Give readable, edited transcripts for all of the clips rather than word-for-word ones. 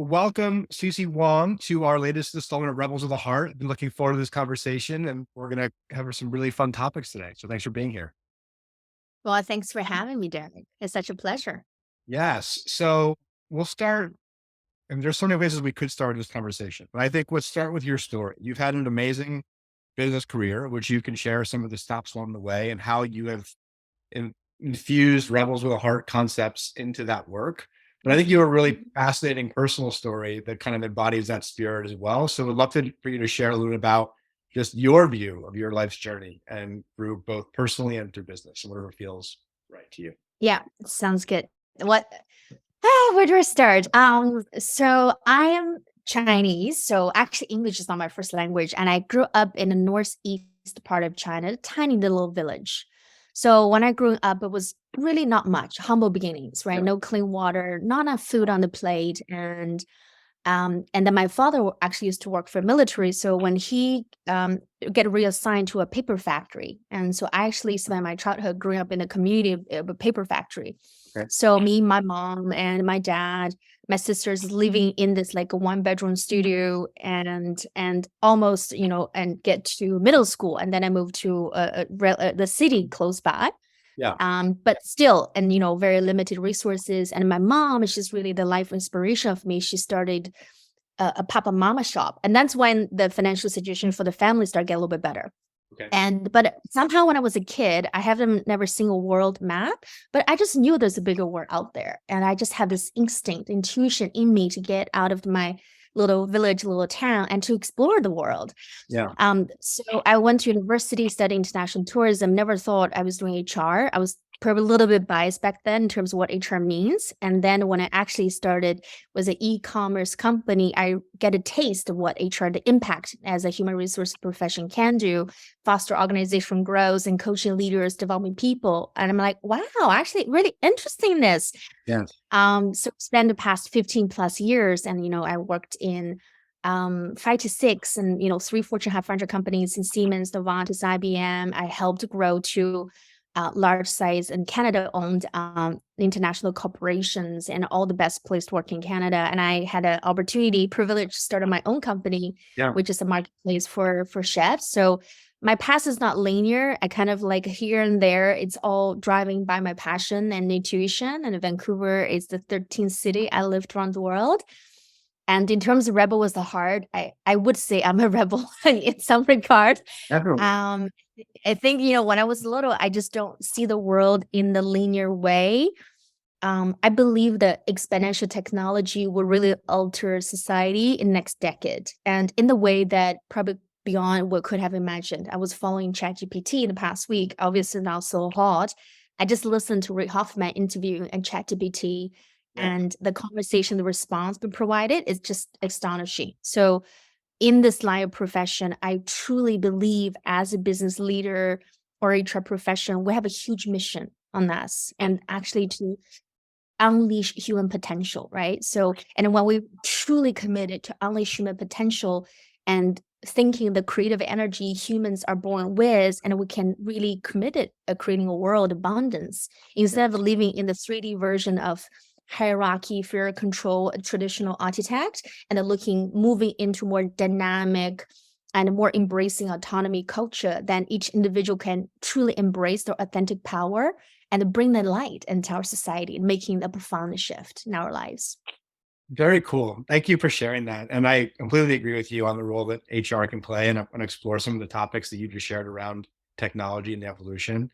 welcome Sissi Wang to our latest installment of Rebels of the Heart. I've been looking forward to this conversation, and we're going to have some really fun topics today. So thanks for being here. Well, thanks for having me, Derek. It's such a pleasure. Yes. So we'll start, and there's so many places we could start this conversation, but I think let's start with your story. You've had an amazing business career, which you can share some of the stops along the way and how you have infused Rebels with a Heart concepts into that work. But I think you have a really Mhm. fascinating personal story that kind of embodies that spirit as well. So we'd love for you to share a little bit about just your view of your life's journey and through both personally and through business and whatever feels right to you. Yeah, sounds good. What where do I start? So I am Chinese, so actually English is not my first language, and I grew up in the northeast part of China, a tiny little village. So when I grew up, it was really not much, humble beginnings, right? Yeah. No clean water, not enough food on the plate, and then my father actually used to work for military. So when he get reassigned to a paper factory, and so I actually spent my childhood growing up in a community of a paper factory. Okay. So me, my mom, and my dad, my sisters living in this like a one-bedroom studio, and almost and get to middle school, and then I moved to the city close by. Yeah. But still, and very limited resources. And my mom is just really the life inspiration of me. She started a papa mama shop, and that's when the financial situation for the family started getting a little bit better. Okay. And but somehow when I was a kid, I haven't never seen a world map, but I just knew there's a bigger world out there. And I just had this instinct, intuition in me to get out of my little village, little town, and to explore the world. Yeah. So I went to university, studying international tourism, never thought I was doing HR. I was probably a little bit biased back then in terms of what HR means. And then when I actually started was an e-commerce company, I get a taste of what HR, the impact as a human resource profession can do, foster organization growth and coaching leaders, developing people. And I'm like, wow, actually really interesting this. Yes. So spend the past 15 plus years, and I worked in 5 to 6 and three Fortune 500 companies in Siemens, Novartis, IBM. I helped grow to large size and Canada owned international corporations and all the best place to work in Canada. And I had an opportunity, privilege to start my own company, Yeah. which is a marketplace for chefs. So my past is not linear. I kind of like here and there, it's all driving by my passion and intuition. And Vancouver is the 13th city I lived around the world. And in terms of rebel was the heart, I would say I'm a rebel in some regard. Definitely. Um, I think, when I was little, I just don't see the world in the linear way. I believe that exponential technology will really alter society in next decade, and in the way that probably beyond what could have imagined. I was following ChatGPT in the past week, obviously now so hot. I just listened to Rick Hoffman interview and ChatGPT, Yeah. and the conversation, the response we provided is just astonishing. So in this line of profession, I truly believe as a business leader or HR profession, we have a huge mission on us, and actually to unleash human potential, right? So, and when we truly committed to unleash human potential and thinking the creative energy humans are born with, and we can really commit it creating a world abundance instead of living in the 3D version of hierarchy, fear, control, traditional architect, and then moving into more dynamic and more embracing autonomy culture, then each individual can truly embrace their authentic power and bring the light into our society, making a profound shift in our lives. Very cool. Thank you for sharing that. And I completely agree with you on the role that HR can play. And I want to explore some of the topics that you just shared around technology and the evolution.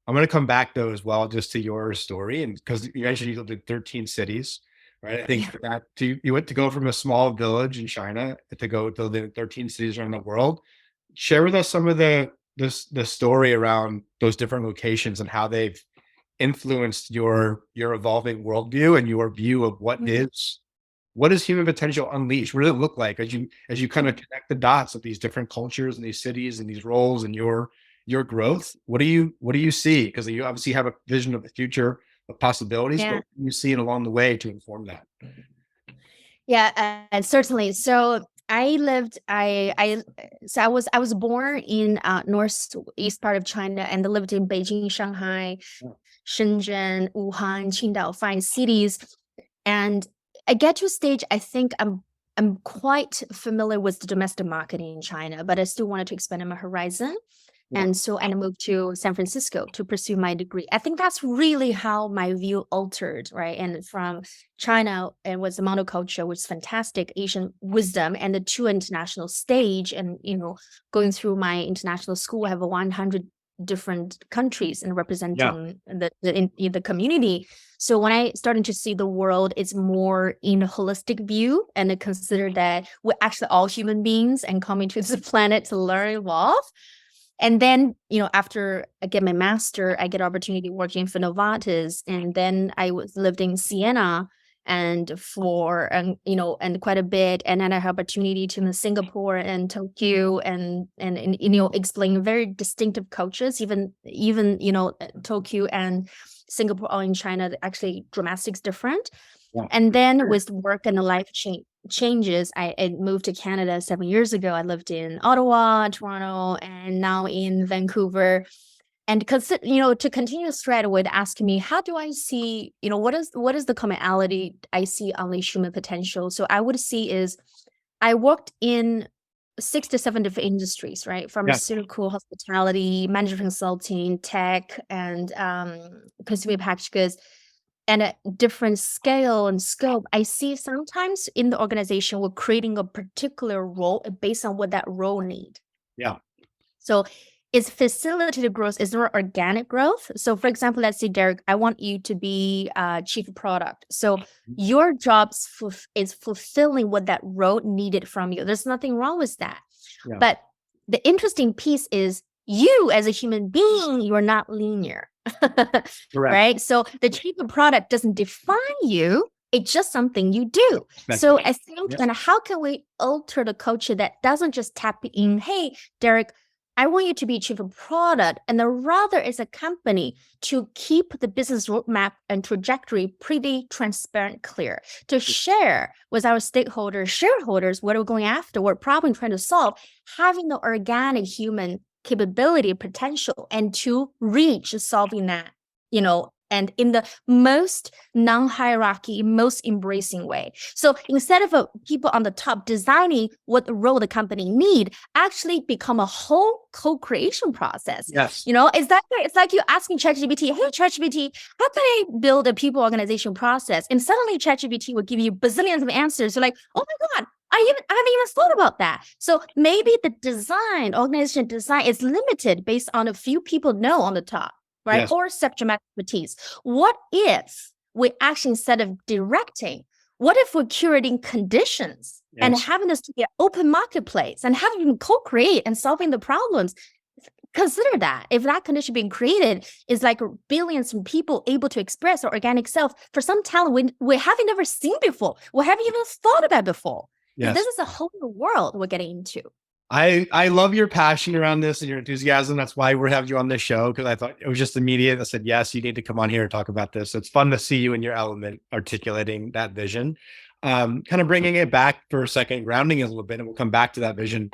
I'm going to come back though as well, just to your story, and because you mentioned you lived in 13 cities, right? I think Yeah. that you went to go from a small village in China to go to the 13 cities around the world. Share with us some of the story around those different locations and how they've influenced your evolving worldview and your view of what is human potential unleashed? What does it look like as you kind of connect the dots of these different cultures and these cities and these roles and your growth? What do you see? Because you obviously have a vision of the future of possibilities, but Yeah. what do you see along the way to inform that? Yeah, certainly. So I was born in northeast part of China and lived in Beijing, Shanghai, Yeah. Shenzhen, Wuhan, Qingdao, 5 cities. And I get to a stage, I think I'm quite familiar with the domestic market in China, but I still wanted to expand my horizon. Yeah. And so I moved to San Francisco to pursue my degree. I think that's really how my view altered, right? And from China, it was a monoculture, which is fantastic Asian wisdom, and the to international stage. And, going through my international school, I have 100 different countries and Yeah. representing in the community. So when I started to see the world, it's more in a holistic view, and I consider that we're actually all human beings and coming to this planet to learn, evolve. And then, after I get my master, I get opportunity working for Novartis, and then I lived in Siena and and quite a bit, and then I had opportunity to in Singapore and Tokyo, and explain very distinctive cultures, even Tokyo and Singapore, all in China, actually dramatically different. Yeah. And then with work and the life changes, I moved to Canada 7 years ago. I lived in Ottawa, Toronto, and now in Vancouver. And to continue the thread with asking me, how do I see, what is the commonality I see unleash human potential? So I would see is I worked in 6 to 7 different industries, right? Pharmaceutical, hospitality, management consulting, tech, and consumer packaged goods, and a different scale and scope. I see sometimes in the organization, we're creating a particular role based on what that role need. Yeah. So it's facilitated growth, is there organic growth? So for example, let's say, Derek, I want you to be chief product. So your job is fulfilling what that role needed from you. There's nothing wrong with that. Yeah. But the interesting piece is you as a human being, you're not linear. Correct. Right? So the chief product doesn't define you. It's just something you do. So I think, and how can we alter the culture that doesn't just tap in, hey, Derek, I want you to be chief of product, and then rather as a company to keep the business roadmap and trajectory pretty transparent, clear, to share with our stakeholders, shareholders, what we're going after, what problem we're trying to solve, having the organic human capability, potential, and to reach solving that, and in the most non-hierarchy, most embracing way. So instead of people on the top designing what the role the company need, actually become a whole co-creation process. Yes. It's like you asking ChatGPT, hey, ChatGPT, how can I build a people organization process? And suddenly ChatGPT will give you bazillions of answers. You're like, oh my God, I haven't even thought about that. So maybe the organization design is limited based on a few people know on the top, right? Yes. Or subject matter expertise. What if we actually, instead of directing, what if we're curating conditions and having this to be an open marketplace and having them co-create and solving the problems? Consider that if that condition being created is like billions of people able to express their organic self for some talent we haven't never seen before, we haven't even thought about before. Yes. This is a whole new world we're getting into. I love your passion around this and your enthusiasm. That's why we're having you on this show, because I thought it was just immediate. I said, yes, you need to come on here and talk about this. So it's fun to see you in your element, articulating that vision, kind of bringing it back for a second, grounding it a little bit, and we'll come back to that vision.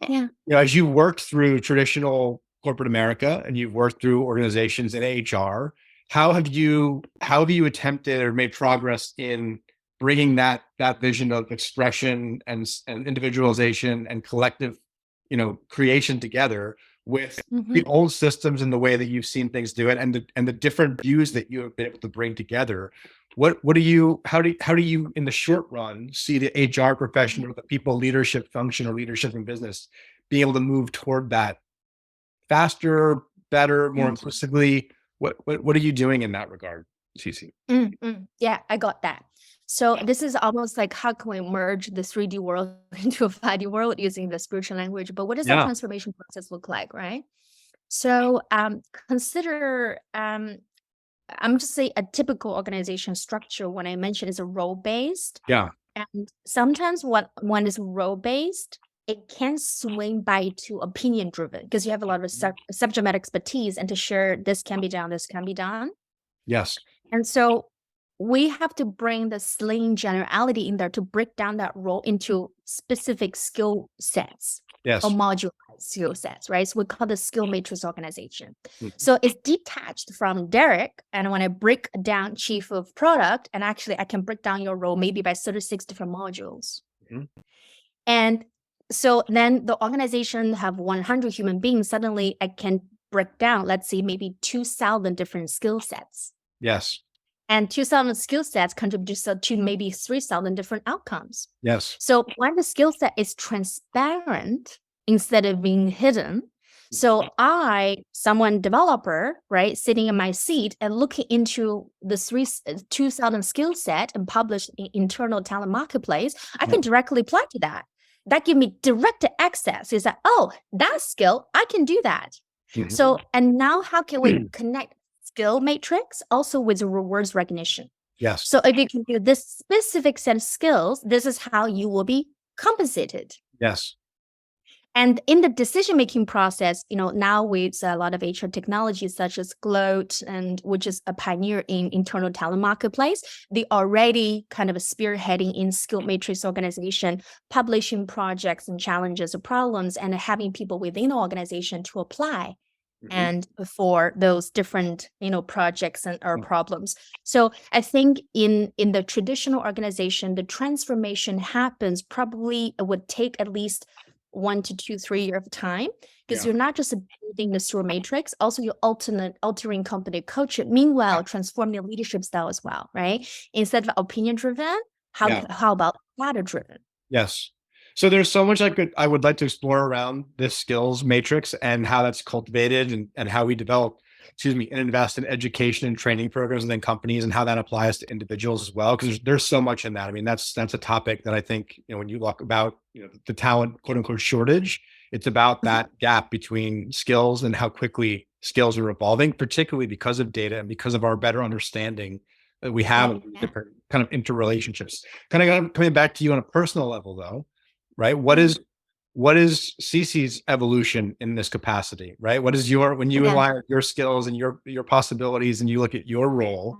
Yeah. As you worked through traditional corporate America and you've worked through organizations in HR, how have you attempted or made progress in bringing that vision of expression and individualization and collective, creation together with the old systems and the way that you've seen things do it, and the different views that you have been able to bring together? How do you in the short run see the HR profession or the people leadership function or leadership in business being able to move toward that faster, better, more inclusively? What are you doing in that regard, Sissi? Yeah, I got that. So this is almost like, how can we merge the 3D world into a 5D world using the spiritual language? But what does that transformation process look like, right? So consider, I'm just say a typical organization structure, when I mentioned is a role-based. Yeah. And sometimes when it's role-based, it can swing by to opinion-driven because you have a lot of subject matter expertise and to share this can be done, this can be done. Yes. And so we have to bring the sling generality in there to break down that role into specific skill sets or Yes. module skill sets, right? So we call the skill matrix organization. Mhm. So it's detached from Derek. And when I break down chief of product, and actually I can break down your role maybe by 36 different modules. Mhm. And so then the organization have 100 human beings. Suddenly I can break down, let's say maybe 2,000 different skill sets. Yes. And 2,000 skill sets contribute to maybe 3,000 different outcomes. Yes. So when the skill set is transparent instead of being hidden, so someone developer, right, sitting in my seat and looking into the 2,000 skill set and published in internal talent marketplace, I can directly apply to that. That give me direct access. Is that, oh, that skill, I can do that. Mhm. So, and now how can we connect skill matrix also with rewards recognition? Yes. So if you can do this specific set of skills, this is how you will be compensated. Yes. And in the decision-making process, now with a lot of HR technologies such as Gloat, and which is a pioneer in internal talent marketplace, they already kind of spearheading in skill matrix organization, publishing projects and challenges or problems, and having people within the organization to apply and for those different projects and or problems. So I think in the traditional organization, the transformation happens probably it would take at least 1 to 2, 3 years of time, because you're not just building the skill matrix, also you're altering company culture. Meanwhile, transforming the leadership style as well, right? Instead of opinion driven, how about data driven? Yes. So there's so much I would like to explore around this skills matrix and how that's cultivated and how we develop, and invest in education and training programs within companies and how that applies to individuals as well. Because there's so much in that. I mean, that's a topic that I think, when you look about, the talent, quote unquote, shortage, it's about that gap between skills and how quickly skills are evolving, particularly because of data and because of our better understanding that we have of different kind of interrelationships. Kind of coming back to you on a personal level though, right? What is Sissi's evolution in this capacity, right? What is when you align your skills and your possibilities and you look at your role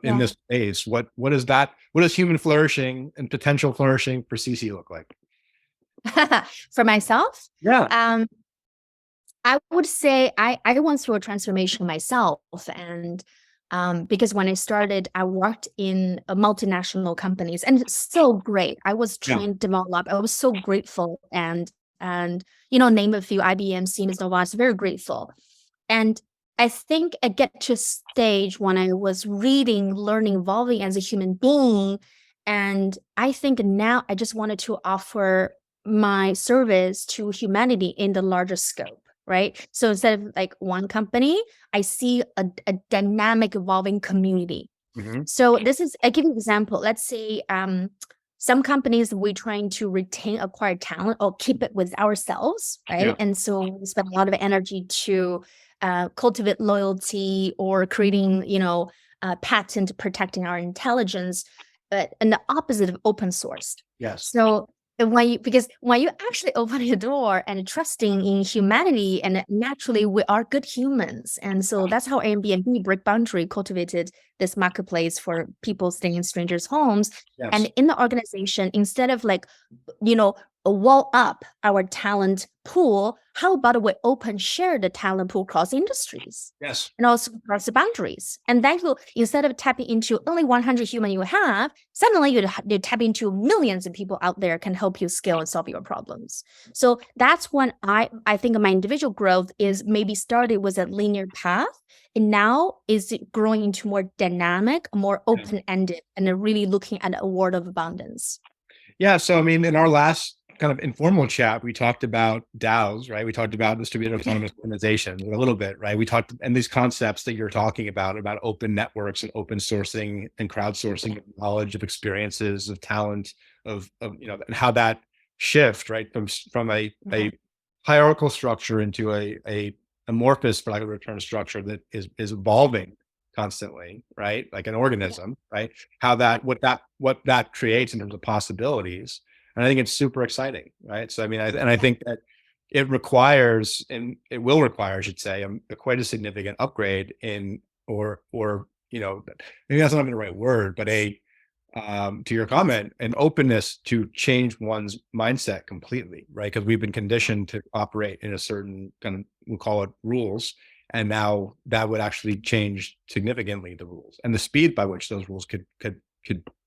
in this space, what does human flourishing and potential flourishing for Sissi look like? For myself? Yeah. I would say I went through a transformation myself, and because when I started, I worked in multinational companies, and it's so great. I was trained, developed. I was so grateful, and name a few: IBM, Siemens, Novartis. Very grateful, and I think I get to a stage when I was reading, learning, evolving as a human being, and I think now I just wanted to offer my service to humanity in the larger scope. Right. So instead of like one company, I see a dynamic evolving community. So I give you an example. Let's say some companies, we're trying to retain acquired talent or keep it with ourselves, right? Yeah. And so we spend a lot of energy to cultivate loyalty or creating, patent protecting our intelligence, but and the opposite of open source. Yes. So because when you actually open your door and trusting in humanity, and naturally we are good humans, and so that's how Airbnb Break Boundary cultivated this marketplace for people staying in strangers' homes. Yes. And in the organization, instead of wall up our talent pool, how about we share the talent pool across industries? Yes. And also across the boundaries. And then instead of tapping into only 100 human you have, suddenly you tap into millions of people out there can help you scale and solve your problems. So that's when I think my individual growth is maybe started with a linear path, and now is growing into more dynamic, more open-ended, and really looking at a world of abundance. Yeah. So, I mean, in our last kind of informal chat, we talked about DAOs, right? We talked about distributed autonomous organizations a little bit, right? We talked, and these concepts that you're talking about open networks and open sourcing and crowdsourcing of knowledge, of experiences, of talent, of and how that shift, right, from a hierarchical structure into a amorphous, for lack of a return, structure that is evolving constantly, right? Like an organism, right? What that creates in terms of possibilities. And I think it's super exciting, right? So, I mean, I think that it requires, and it will require, I should say, quite a significant upgrade in, or maybe that's not even the right word, but to your comment, an openness to change one's mindset completely, right? Because we've been conditioned to operate in a certain kind of, we'll call it rules. And now that would actually change significantly the rules and the speed by which those rules could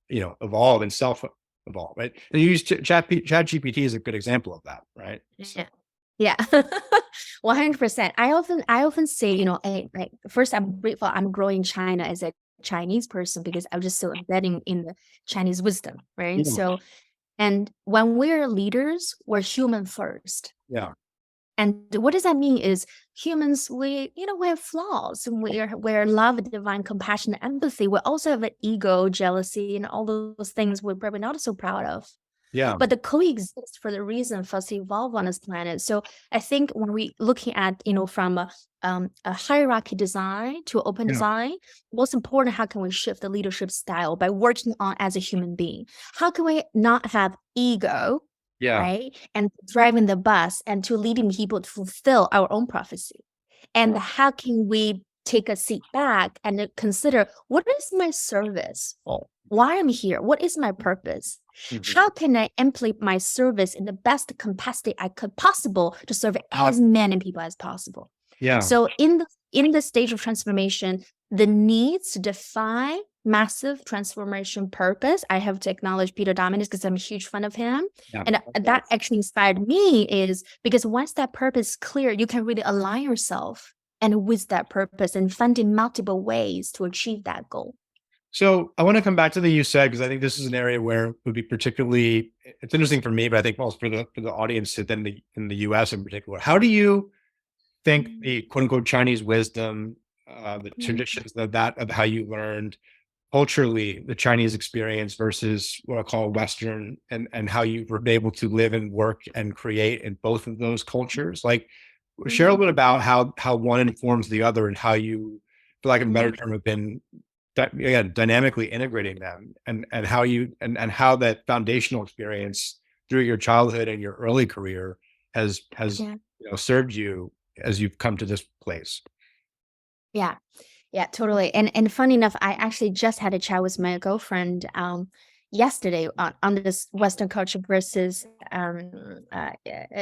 evolve and self evolve, right? And you use Chat GPT is a good example of that, right? So, Yeah. Yeah. 100%. I often say, like first I'm grateful I'm growing China as a Chinese person because I'm just so embedding in the Chinese wisdom, right? yeah, So, and when we're leaders, we're human first. yeah, And what does that mean is humans, we have flaws. And we're love, divine compassion, empathy. We also have an ego, jealousy, and all those things we're probably not so proud of. yeah, But the coexist for the reason for us to evolve on this planet. So I think when we looking at, from a hierarchy design to open yeah, design, most important, how can we shift the leadership style by working on as a human being? How can we not have ego, yeah, right? And driving the bus and to leading people to fulfill our own prophecy. And how can we take a seat back and consider what is my service? Why I'm here? What is my purpose? mhm, How can I implement my service in the best capacity I could possible to serve as many people as possible? yeah, So in the stage of transformation, the needs to define massive transformation purpose, I have to acknowledge Peter Dominus because I'm a huge fan of him. yeah. And that actually inspired me is because once that purpose is clear, you can really align yourself and with that purpose and finding multiple ways to achieve that goal. So I want to come back to the you said because I think this is an area where it would be particularly it's interesting for me, but I think also for the audience in the US in particular. How do you think the quote unquote Chinese wisdom, the traditions of how you learned culturally the Chinese experience versus what I call Western and how you were able to live and work and create in both of those cultures? Like share a little bit about how one informs the other and how you, for lack of a better term, have been again dynamically integrating them and how you and how that foundational experience through your childhood and your early career has Yeah. served you as you've come to this place. Yeah. Yeah, totally. And funny enough, I actually just had a chat with my girlfriend yesterday on this Western culture versus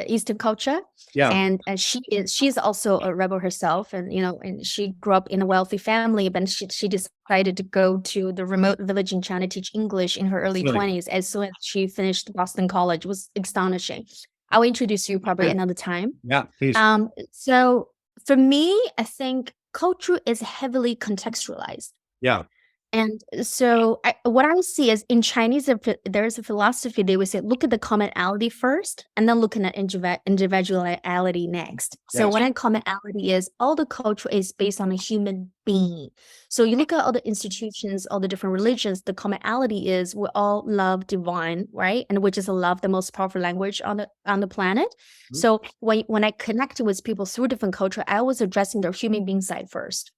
Eastern culture. Yeah, And she's also a rebel herself, and she grew up in a wealthy family, but she decided to go to the remote village in China, teach English in her early really. 20s. As soon as she finished Boston College, it was astonishing. I'll introduce you probably another time. Yeah, please. So for me, I think culture is heavily contextualized. Yeah, And so what I see is in Chinese, there is a philosophy, they would say, look at the commonality first, and then looking at individuality next. So yes, what I commonality is all the culture is based on a human being. So you look at all the institutions, all the different religions, the commonality is we all love divine, right? And which is a love, the most powerful language on the planet. mhm, So when I connect with people through different culture, I was addressing their human being side first.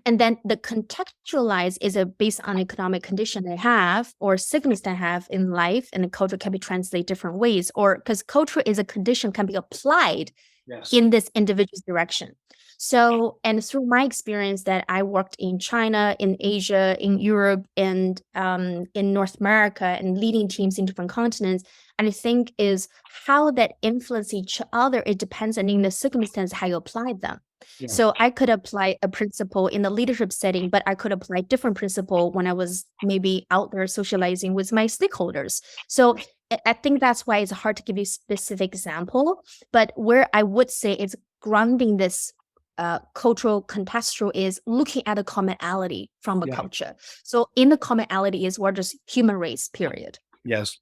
And then the contextualize is based on economic condition they have or sickness they have in life, and the culture can be translated different ways, or because culture is a condition can be applied yes, in this individual's direction. So, and through my experience that I worked in China, in Asia, in Europe, and in North America, and leading teams in different continents, and I think is how that influence each other. It depends on in the circumstance how you apply them. yeah, So I could apply a principle in the leadership setting, but I could apply different principle when I was maybe out there socializing with my stakeholders. So I think that's why it's hard to give you specific example. But where I would say it's grounding this cultural contextual is looking at a commonality from a yeah, culture. So in the commonality is we're just human race, period. yes.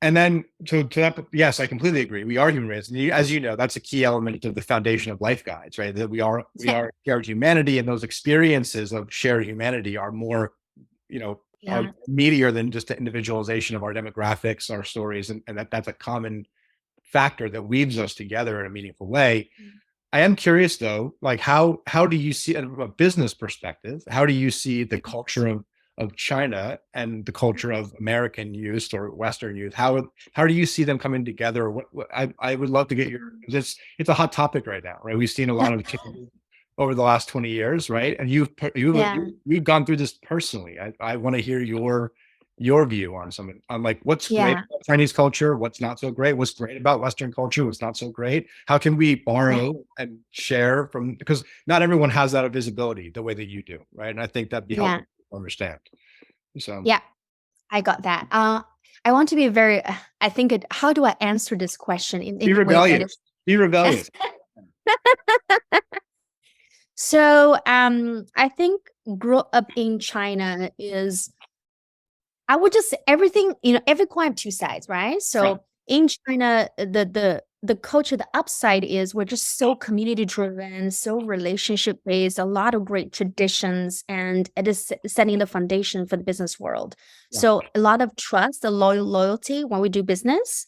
And then to that, yes, I completely agree. We are human race, and as you know, that's a key element of the foundation of life guides, right? That we are shared humanity, and those experiences of shared humanity are more, are Yeah. meatier than just the individualization of our demographics, our stories, and that's a common factor that weaves us together in a meaningful way. I am curious though, like how do you see from a business perspective, how do you see the culture of China and the culture of American youth or Western youth? How do you see them coming together? What I would love to get your, 'cause it's a hot topic right now, right? We've seen a lot of change over the last 20 years, right? And Yeah. you've gone through this personally. I want to hear your view on something, on like what's great Yeah. about Chinese culture, what's not so great, what's great about Western culture, what's not so great. How can we Yeah. borrow and share from, because not everyone has that visibility the way that you do, right? And I think that'd be Yeah. helpful to understand. So Yeah. I got that. I want to be very, I think how do I answer this question be in a way that rebellious. is, Be rebellious. so I think grow up in China is, I would just say everything, every coin have two sides, right? Right. So in China, the culture, the upside is we're just so community driven, so relationship based, a lot of great traditions, and it is setting the foundation for the business world. Yeah. So a lot of trust, the loyalty when we do business,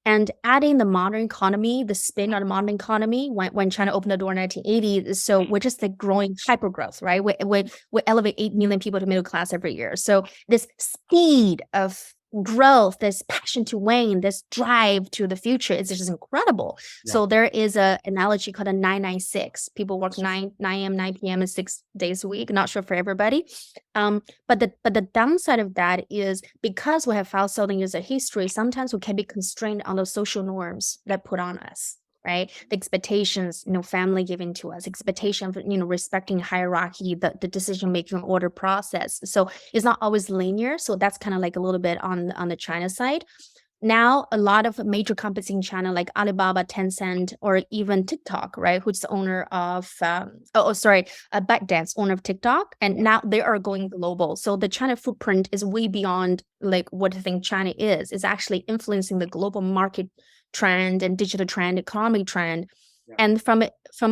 and adding the modern economy, the spin on the modern economy when China opened the door in 1980. So we're just like growing hyper growth, right? We elevate 8 million people to middle class every year. So this speed of growth, this passion to win, this drive to the future is just incredible. Yeah. So there is a analogy called a 996. People work 9 a.m., 9 p.m. and 6 days a week. Not sure for everybody. But the downside of that is because we have 5,000 years of history, sometimes we can be constrained on those social norms that put on us, right? The expectations, family giving to us, expectation for, respecting hierarchy, the decision-making order process. So it's not always linear. So that's kind of like a little bit on the China side. Now, a lot of major companies in China, like Alibaba, Tencent, or even TikTok, right? Who's the owner of, ByteDance, owner of TikTok. And now they are going global. So the China footprint is way beyond like what I think China is. It's actually influencing the global market trend and digital trend, economic trend. Yeah. And from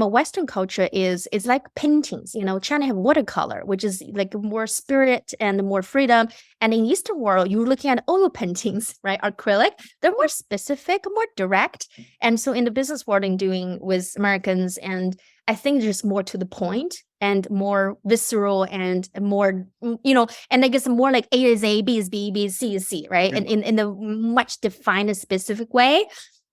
a Western culture it's like paintings. China have watercolor, which is like more spirit and more freedom. And in Eastern world, you're looking at oil paintings, right? Acrylic. They're more specific, more direct. And so in the business world, in doing with Americans, and I think there's more to the point and more visceral and more, and I guess more like A is A, B is B, B is C is C, right? Yeah. And in a much defined and specific way.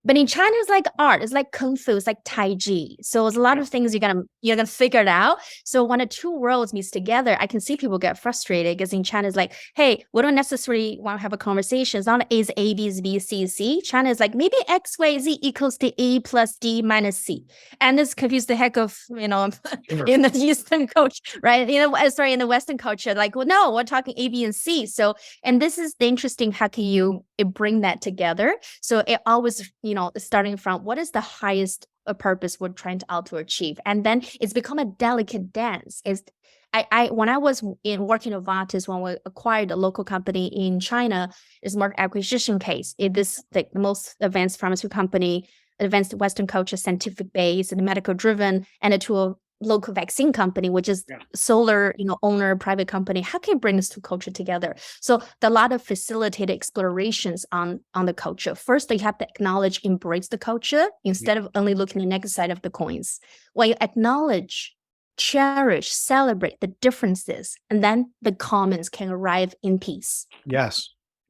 But in China, it's like art. It's like kung fu. It's like tai chi. So it's a lot of things you're gonna figure it out. So when the two worlds meets together, I can see people get frustrated because in China, it's like, hey, we don't necessarily want to have a conversation. It's not A is A, B is B, C is C. China is like maybe X, Y, Z equals to A plus D minus C, and this confused the heck of in the Eastern culture, right? In the Western culture, like, well, no, we're talking A, B, and C. So, and this is the interesting. How can you bring that together? So it always, starting from what is the highest purpose we're trying to achieve, and then it's become a delicate dance. When I was working at Vatis, when we acquired a local company in China, is market acquisition case. It is the most advanced pharmaceutical company, advanced Western culture, scientific based and medical driven, and to a local vaccine company, which is solar, owner, private company. How can you bring this two culture together? So a lot of facilitated explorations on the culture. First, you have to acknowledge, embrace the culture instead of only looking at the negative side of the coins. When you acknowledge, cherish, celebrate the differences, and then the commons can arrive in peace. Yes.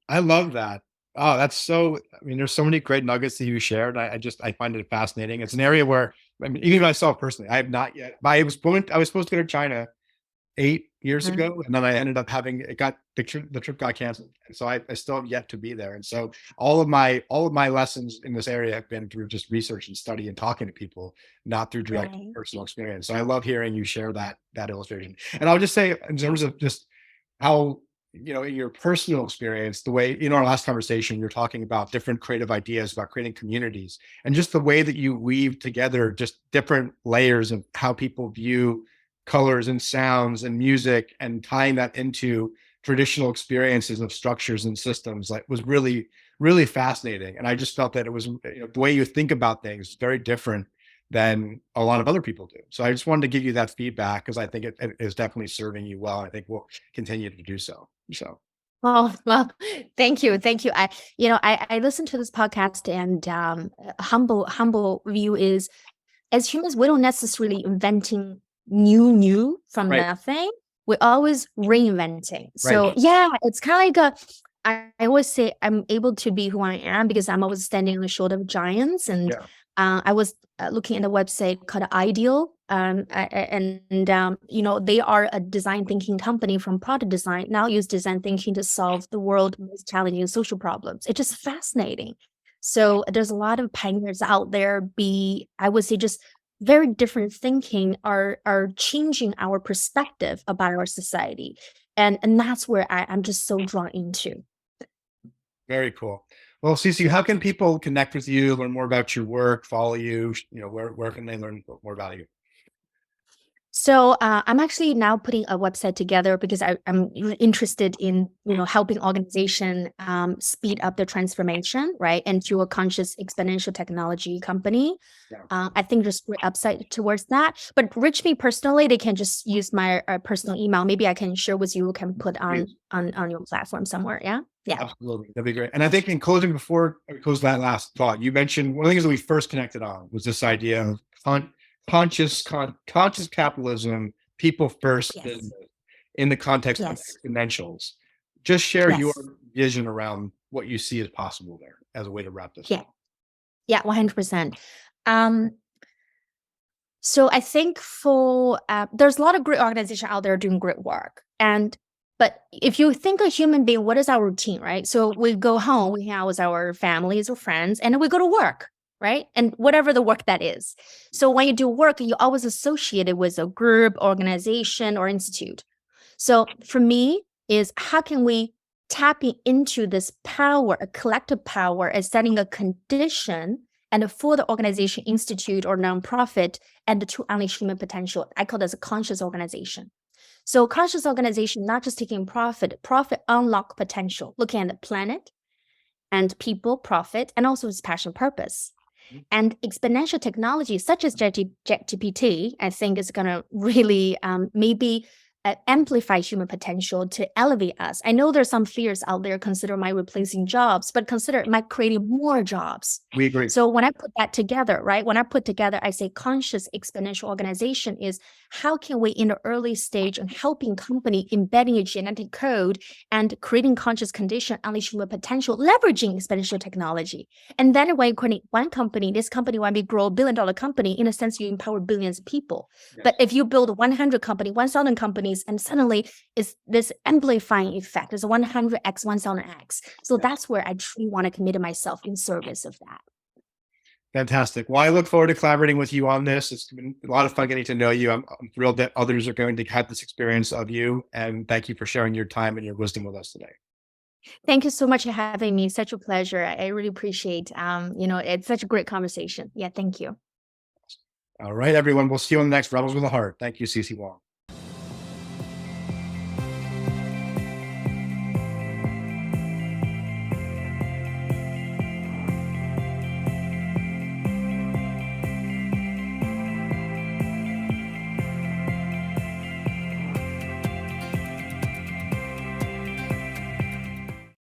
I love that. Oh, that's so, I mean, there's so many great nuggets that you shared. I find it fascinating. It's an area where, I mean, even myself personally, I have not yet, I was supposed to go to China 8 years ago, and then I ended up having, the trip got canceled. And so I still have yet to be there. And so all of my lessons in this area have been through just research and study and talking to people, not through direct Right. personal experience. So I love hearing you share that illustration. And I'll just say, in terms of just how, in your personal experience, the way, our last conversation, you're talking about different creative ideas about creating communities, and just the way that you weave together just different layers of how people view colors and sounds and music, and tying that into traditional experiences of structures and systems, like, was really, really fascinating. And I just felt that it was, the way you think about things very different than a lot of other people do. So I just wanted to give you that feedback, because I think it is definitely serving you well. I think we'll continue to do so. So Oh, well, thank you. Thank you. I listened to this podcast, and humble view is, as humans, we don't necessarily inventing new from right, nothing. We're always reinventing. right, So yeah, it's kind of like I always say I'm able to be who I am because I'm always standing on the shoulder of giants. And Yeah. I was looking at a website called Ideal, they are a design thinking company from product design. Now use design thinking to solve the world's most challenging social problems. It's just fascinating. So there's a lot of pioneers out there. I would say, just very different thinking are changing our perspective about our society, and that's where I'm just so drawn into. Very cool. Well, Sissi, how can people connect with you, learn more about your work, follow you? Where can they learn more about you? So I'm actually now putting a website together because I'm interested in helping organization speed up their transformation, right, into a conscious exponential technology company. Yeah. I think there's great upside towards that. But reach me personally, they can just use my personal email. Maybe I can share with you. Can put on Please. on your platform somewhere. Yeah, yeah, Absolutely. That'd be great. And I think in closing, before I close that last thought, you mentioned one of the things that we first connected on was this idea of conscious capitalism, people first yes, business in the context of yes, exponentials. Just share your yes, vision around what you see as possible there as a way to wrap this yeah, up. yeah, 100%. Um, So I think for there's a lot of great organizations out there doing great work, but if you think a human being, what is our routine, right? So we go home, we hang out with our families or friends, and then we go to work, right? And whatever the work that is. So when you do work, you always associate it with a group, organization, or institute. So for me, is how can we tapping into this power, a collective power, as setting a condition and for the organization, institute, or nonprofit, and to unleash human potential. I call this a conscious organization. So conscious organization, not just taking profit unlock potential, looking at the planet and people, profit, and also its passion purpose. And exponential technology such as ChatGPT, I think is going to really maybe amplify human potential to elevate us. I know there's some fears out there, consider my replacing jobs, but consider it might creating more jobs. We agree. So when I put that together, right, when I put together, I say conscious exponential organization is how can we in the early stage and helping company embedding a genetic code and creating conscious condition, unleash human potential, leveraging exponential technology. And then when you create one company, this company might be grow $1 billion company. In a sense, you empower billions of people. Yes. But if you build 100 company, 1,000 companies, and suddenly is this amplifying effect, is 100x, 1,000x. So that's where I truly want to commit myself in service of that. Fantastic. Well, I look forward to collaborating with you on this. It's been a lot of fun getting to know you. I'm thrilled that others are going to have this experience of you. And thank you for sharing your time and your wisdom with us today. Thank you so much for having me. Such a pleasure. I really appreciate, it's such a great conversation. Yeah, thank you. All right, everyone. We'll see you on the next Rebels with a Heart. Thank you, Cece Wong.